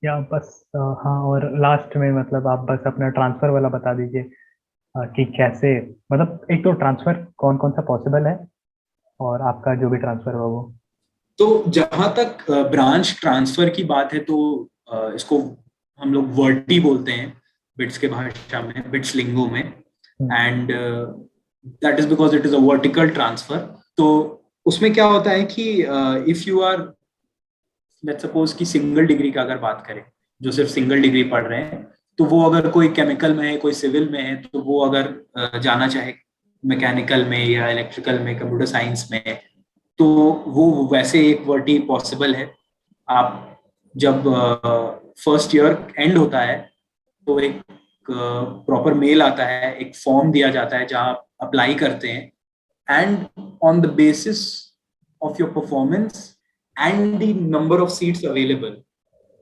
या बस हाँ, और लास्ट में मतलब आप बस अपना ट्रांसफर वाला बता दीजिए कि कैसे, मतलब एक तो ट्रांसफर कौन कौन सा पॉसिबल है, और आपका जो भी ट्रांसफर हो वो। तो जहां तक ब्रांच ट्रांसफर की बात है तो इसको हम लोग वर्टी बोलते हैं बिट्स के भाषा में, बिट्स लिंगो में। Hmm. And that is because it is a vertical transfer. तो उसमें क्या होता है कि if you are, let's suppose कि सिंगल डिग्री का अगर बात करें, जो सिर्फ सिंगल डिग्री पढ़ रहे हैं, तो वो अगर कोई केमिकल में है, कोई सिविल में है, तो वो अगर जाना चाहे मैकेनिकल में या इलेक्ट्रिकल में, कंप्यूटर साइंस में, तो वो वैसे एक वर्टी पॉसिबल है। आप जब फर्स्ट ईयर एंड होता है तो एक प्रॉपर मेल आता है, एक फॉर्म दिया जाता है जहां आप अप्लाई करते हैं, and on the basis of your performance and the number of seats available,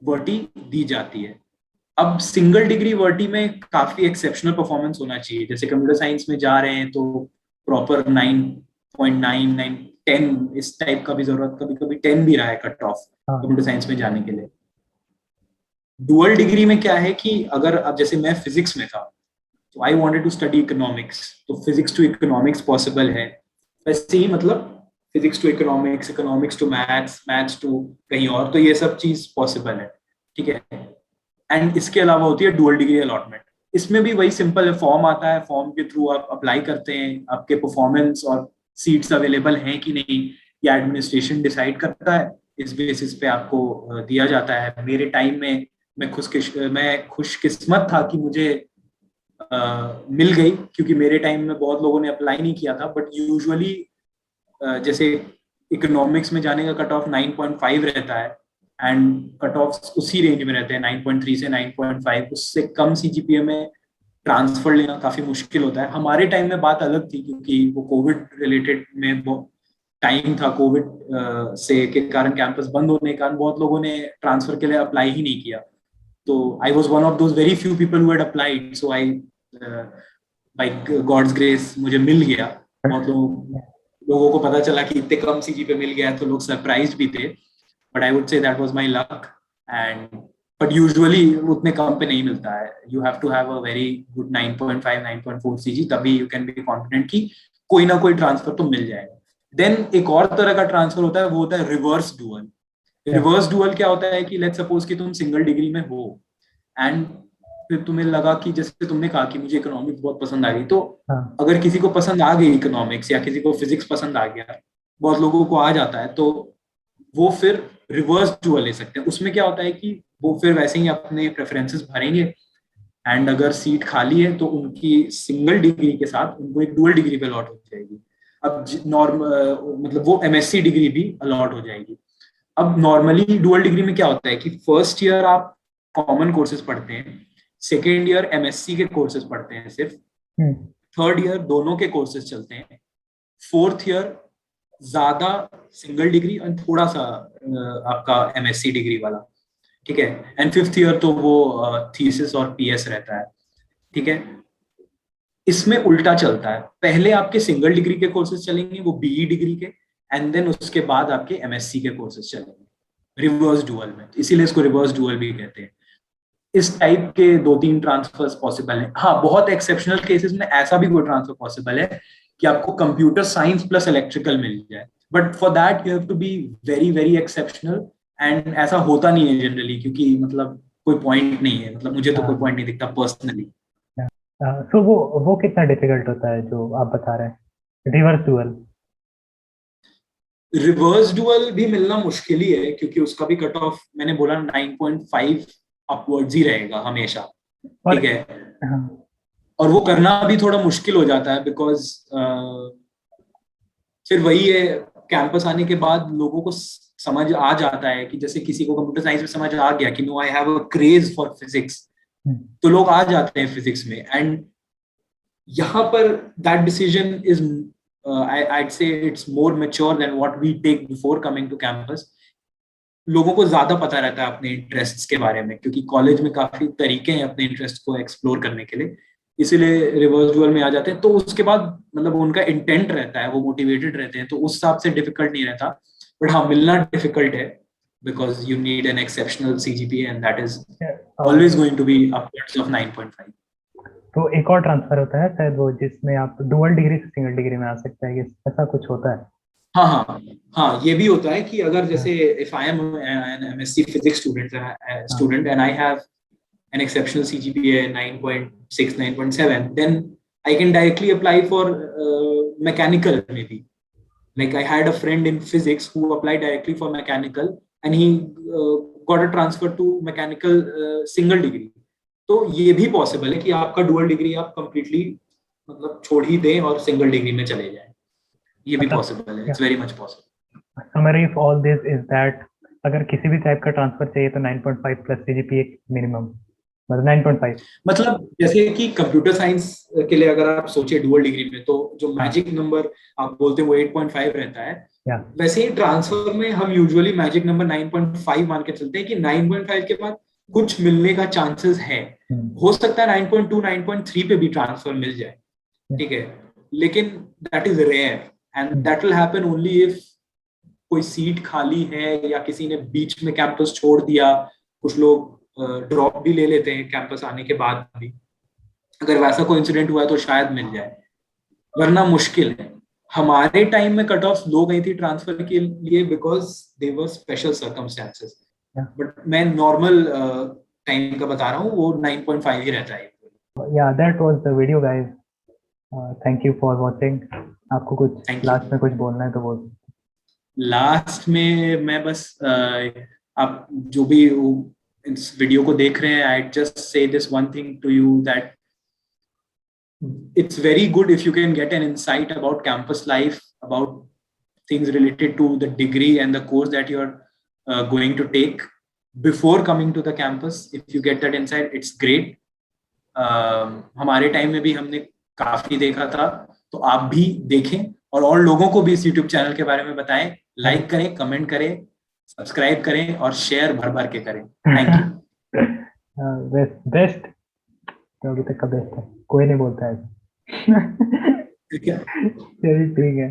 वर्टी दी जाती है। अब सिंगल डिग्री वर्टी में काफी एक्सेप्शनल परफॉर्मेंस होना चाहिए। जैसे कंप्यूटर साइंस में जा रहे हैं तो प्रॉपर 9.99 10 इस टाइप का भी जरूरत, कभी कभी 10 भी रहा है कट ऑफ हाँ। कंप्यूटर साइंस में जाने के लिए। डुअल डिग्री में क्या है कि अगर अब जैसे मैं फिजिक्स में था, तो I wanted to study economics, तो फिजिक्स टू इकोनॉमिक्स पॉसिबल है। वैसे ही मतलब physics to economics, economics to maths, maths to कहीं और, तो ये सब चीज पॉसिबल है। ठीक है। एंड इसके अलावा होती है डुअल डिग्री अलॉटमेंट। इसमें भी वही सिंपल है, फॉर्म आता है, फॉर्म के थ्रू आप अप्लाई करते हैं, आपके परफॉर्मेंस और सीट्स अवेलेबल हैं कि नहीं, या एडमिनिस्ट्रेशन डिसाइड करता है। इस बेसिस पे आपको दिया जाता है। मेरे टाइम में मैं खुशकिस्मत था कि मुझे मिल गई, क्योंकि मेरे टाइम में बहुत लोगों ने अप्लाई नहीं किया था। बट यूजुअली जैसे इकोनॉमिक्स में जाने का कट ऑफ 9.5 रहता है, एंड कट ऑफ उसी रेंज में रहते हैं, 9.3 से 9.5। उससे कम सीजीपीए में ट्रांसफर लेना काफी मुश्किल होता है। हमारे टाइम में बात अलग थी, क्योंकि वो कोविड रिलेटेड में टाइम था। कोविड से के कारण कैंपस बंद होने के कारण बहुत लोगों ने ट्रांसफर के लिए अप्लाई ही नहीं किया। तो I was one of those very few people who had applied, so I by God's grace मुझे मिल गया। बहुत लोगों को पता चला कि इतने कम सीजी पे मिल गया, तो लोग सरप्राइज भी थे। But I would say that was my luck. And but usually उतने कम पे नहीं मिलता है। You have to have a very good 9.5 9.4 CG, तभी यू कैन बी कॉन्फिडेंट कि कोई ना कोई ट्रांसफर तो मिल जाएगा। देन एक और तरह का ट्रांसफर होता है, वो होता है रिवर्स डुअल। क्या? रिवर्स डुअल क्या होता है कि लेट्स सपोज कि तुम सिंगल डिग्री में हो, एंड फिर तुम्हें लगा कि जैसे तुमने कहा कि मुझे इकोनॉमिक्स बहुत पसंद आ गई, तो हाँ। अगर किसी को पसंद आ गई इकोनॉमिक्स, या किसी को फिजिक्स पसंद आ गया, बहुत लोगों को आ जाता है, तो वो फिर रिवर्स डुअल ले सकते हैं। उसमें क्या होता है कि वो फिर वैसे ही अपने प्रेफरेंसेस भरेंगे, एंड अगर सीट खाली है तो उनकी सिंगल डिग्री के साथ उनको एक डुअल डिग्री पे अलॉट हो जाएगी। अब मतलब वो एमएससी डिग्री भी अलॉट हो जाएगी। अब नॉर्मली डुअल डिग्री में क्या होता है कि फर्स्ट ईयर आप कॉमन कोर्सेज पढ़ते हैं, सेकेंड ईयर एमएससी के कोर्सेज पढ़ते हैं सिर्फ, हम्म। थर्ड ईयर दोनों के कोर्सेज चलते हैं, फोर्थ ईयर ज्यादा सिंगल डिग्री और थोड़ा सा आपका एमएससी डिग्री वाला। ठीक है। एंड फिफ्थ ईयर तो वो थीसिस और पीएस रहता है। ठीक है। इसमें उल्टा चलता है, पहले आपके सिंगल डिग्री के कोर्सेज चलेंगे, वो बीई डिग्री के, एंड देन उसके बाद आपके एमएससी के कोर्सेज चलेंगे रिवर्स डुअल में। इसीलिए इसको रिवर्स डुअल भी कहते हैं। इस टाइप के दो तीन ट्रांसफर्स पॉसिबल हैं। हाँ, बहुत एक्सेप्शनल केसेस में ऐसा भी कोई ट्रांसफर पॉसिबल है कि आपको कंप्यूटर साइंस प्लस इलेक्ट्रिकल मिल जाए, but for that you have to be very very exceptional. And ऐसा होता नहीं है जनरली, क्योंकि मतलब कोई पॉइंट नहीं है, मतलब मुझे तो कोई हाँ। पॉइंट नहीं दिखता पर्सनली। तो वो कितना डिफिकल्ट होता है जो आप बता रहे हैं, रिवर्स डुअल? रिवर्स डुअल भी मिलना मुश्किल ही है, क्योंकि उसका भी कट ऑफ मैंने बोला 9.5 अपवर्ड्स ही रहेगा हमेशा। और ठीक है। हाँ। और वो करना भी थोड़ा मुश्किल हो जाता है, बिकॉज फिर वही है, कैंपस आने के बाद लोगों को समझ आ जाता है कि जैसे किसी को कंप्यूटर साइंस में समझ आ गया कि no I have a craze for physics, hmm. तो लोग आ जाते हैं फिजिक्स में। एंड यहाँ पर that decision is, I'd say it's more mature than what we take before coming to campus. लोगों को ज्यादा पता रहता है अपने इंटरेस्ट्स के बारे में, क्योंकि कॉलेज में काफी तरीके हैं अपने इंटरेस्ट को एक्सप्लोर करने के लिए। इसीलिए रिवर्स डुअल में आ जाते हैं, तो उसके बाद मतलब उनका इंटेंट रहता है, वो मोटिवेटेड रहते हैं, तो उस हिसाब से डिफिकल्ट नहीं रहता। बट हाँ, मिलना डिफिकल्ट है। because you need an exceptional CGPA and that is Yeah, always going to be upwards of 9.5. तो एक और ट्रांसफर होता है शायद वो जिसमें आप डुअल डिग्री से सिंगल डिग्री में आ सकते हैं, ऐसा कुछ होता है? हाँ हाँ हाँ, ये भी होता है कि अगर जैसे if I am an MSc physics student and I have an exceptional CGPA 9.6, 9.7, then I can directly apply for mechanical maybe. Like I had a friend in physics who applied directly for mechanical and he got a transfer to mechanical single degree. तो ये भी possible है कि आपका dual degree आप completely मतलब छोड़ ही दें और सिंगल डिग्री में चले जाएं, ये भी पॉसिबल है, it's very much possible. Summary of all this is that अगर किसी भी टाइप का ट्रांसफर चाहिए तो 9.5 प्लस सीजीपीए मिनिमम, मतलब 9.5। मतलब जैसे कि कंप्यूटर साइंस के लिए अगर आप सोचे डुअल डिग्री में तो जो मैजिक नंबर आप बोलते हैं वो 8.5 रहता है, वैसे ही ट्रांसफर में हम यूजुअली मैजिक नंबर 9.5 मान के चलते हैं कि 9.5 के बाद कुछ मिलने का चांसेस है। हो सकता है 9.2, 9.3 पे भी ट्रांसफर मिल जाए, ठीक है, लेकिन that is rare and that will happen only if कोई सीट खाली है या किसी ने बीच में कैंपस छोड़ दिया। कुछ लोग ड्रॉप भी ले लेते हैं कैंपस आने के बाद भी, अगर वैसा कोई इंसिडेंट हुआ है तो शायद मिल जाए, वरना मुश्किल है। हमारे टाइम में कट ऑफ लो गई थी ट्रांसफर के लिए because they were special circumstances, but मैं नॉर्मल टाइम का बता रहा हूँ, वो 9.5 ही रहता है। Yeah, that was the video guys. Thank you for watching. आपको कुछ लास्ट में कुछ बोलना है तो बोल। लास्ट में मैं बस आप जो भी इस वीडियो को देख रहे हैं, I just say this one thing to you that it's very good if you can get an insight about campus life, about things related to the degree and the course that you're going to take before coming to the campus. If you get that insight, it's great. हमारे time में भी हमने काफी देखा था, तो आप भी देखें और लोगों को भी इस YouTube चैनल के बारे में बताएं, लाइक करें, कमेंट करें, सब्सक्राइब करें और शेयर भर भर के करें। Thank you. बेस्ट अभी तक का बेस्ट है, कोई नहीं बोलता है। चलिए ठीक है।